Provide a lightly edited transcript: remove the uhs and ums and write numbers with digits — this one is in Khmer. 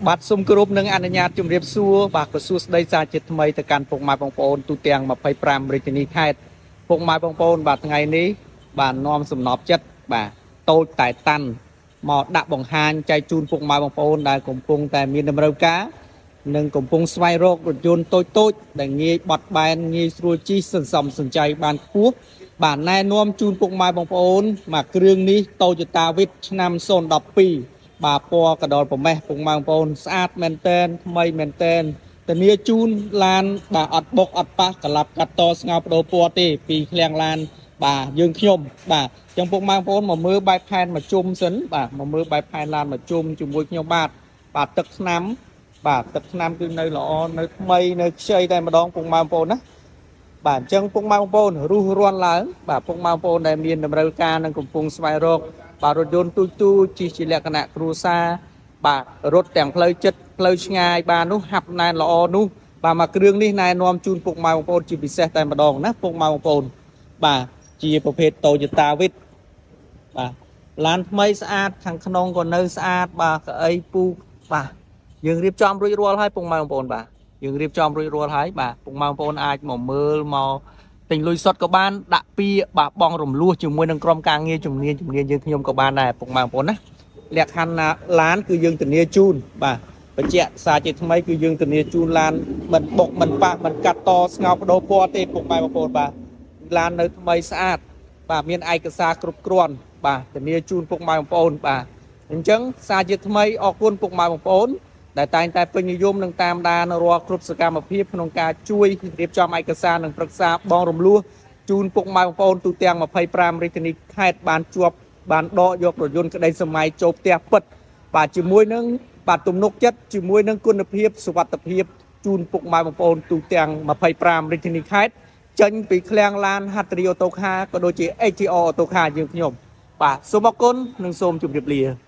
បាទសូមគោរពនឹងអនុញ្ញាតជម្រាបសួរបាទក៏សួស្ដីសាជាថ្មីទៅកាន់ពុកម៉ែបងប្អូនទូទាំង25រាជធានីខេត្តពុកម៉ែបងប្អូនបាទថ្ងៃនេះបាទនាំសំណពចិត្តបាទតូចតែតាន់មកដាក់បង្ហាញចែកជូនពុកម៉ែបងប្អូនដែលកំពុងតែមានតម្រូវការនិងកំពុងស្វែងរករថយន្តតូចដែលងាយបត់បែនងាយស្រួលជិះសន្សំសំចៃបានខ្ពស់បាទណែនាំជូនពុកម៉ែបងប្អូនមកគ្រឿងនេះ Toyota Wish ឆ្នាំ012 បាទពណ៌កដលប្រមេះពុកម៉ែបងប្អូនស្អាតមែនតែនថ្មីមែនតែនធានាជូនឡានបាទអត់បុកអត់ប៉ះកលាប់កាត់តស្ងោបដោពណ៌ទេពីឃ្លាំងឡានបាទយើងខ្ញុំបាទចឹងពុកម៉ែបងប្អូនមកមើលបែបផែនមកជុំសិនបាទមកមើលបែបផែនឡានមកជុំជាមួយខ្ញុំបាទទឹកថ្នាំបាទទឹកថ្នាំគឺនៅល្អនៅថ្មីនៅខ្ចីតែម្ដងពុកម៉ែបងប្អូនណាបាទអញ្ចឹងពុកម៉ែបងប្អូនរុះរាន់ឡើងបាទពុកម៉ែបងប្អូនដែលមានតម្រូវការនិងកំពុងស្វែងរកបាទរថយន្តទូចជិះជាលក្ខណៈគ្រួសារបាទរត់ទាំងផ្លូវចិត្តផ្លូវឆ្ងាយបាទនោះហាប់ណែនល្អនោះបាទមកគ្រឿងនេះណែនាំជូនពុកម៉ែបងប្អូនជាពិសេសតែម្ដងណាពុកម៉ែបងប្អូនបាទជាប្រភេទ Toyota Wish បាទឡានថ្មីស្អាតខាងក្នុងក៏នៅស្អាតបាទកៅអីពូបាទយើងរៀបចំរួចរាល់ហើយពុកម៉ែបងប្អូនបាទយើងរៀបចំរួចរាល់ហើយបាទពុកម៉ែបងប្អូនអាចមកមើលមកទិញលុយសុទ្ធក៏បានដាក់ពីបាទបងរំលោះជាមួយនឹងក្រុមការងារជំនាញយើងខ្ញុំក៏បានដែរពុកម៉ែបងប្អូនណាលក្ខខណ្ឌឡានគឺយើងធានាជូនបាទបញ្ជាក់សារជាថ្មីគឺយើងធានាជូនឡានមិនបុកមិនប៉ះមិនកាត់តស្ងោបដោពណ៌ទេពុកម៉ែបងប្អូនបាទឡាននៅថ្មីស្អាតបាទមានឯកសារគ្រប់គ្រាន់បាទធានាជូនពុកម៉ែបងប្អូនបាទអញ្ចឹងសារជាថ្មីអរគុណពុកម៉ែបងប្អូនដែលតែងតែពេញនិយមនឹងតាមដានរាល់គ្រប់សកម្មភាពក្នុងការជួយរៀបចំឯកសារនិងប្រឹក្សាបងរំលោះជូនពុកម៉ែបងប្អូនទូទាំង25រាជធានីខេត្តបានជាប់បានដកយករថយន្តក្តីសម័យចូលផ្ទះពិតបាទជាមួយនឹងបាទទំនុកចិត្តជាមួយនឹងគុណភាពសុវត្ថិភាពជូនពុកម៉ែបងប្អូនទូទាំង25រាជធានីខេត្តចេញពីឃ្លាំងឡាន Hatri Auto Car ក៏ដូចជា HTO Auto Car យើងខ្ញុំបាទសូមអរគុណនិងសូមជម្រាបលា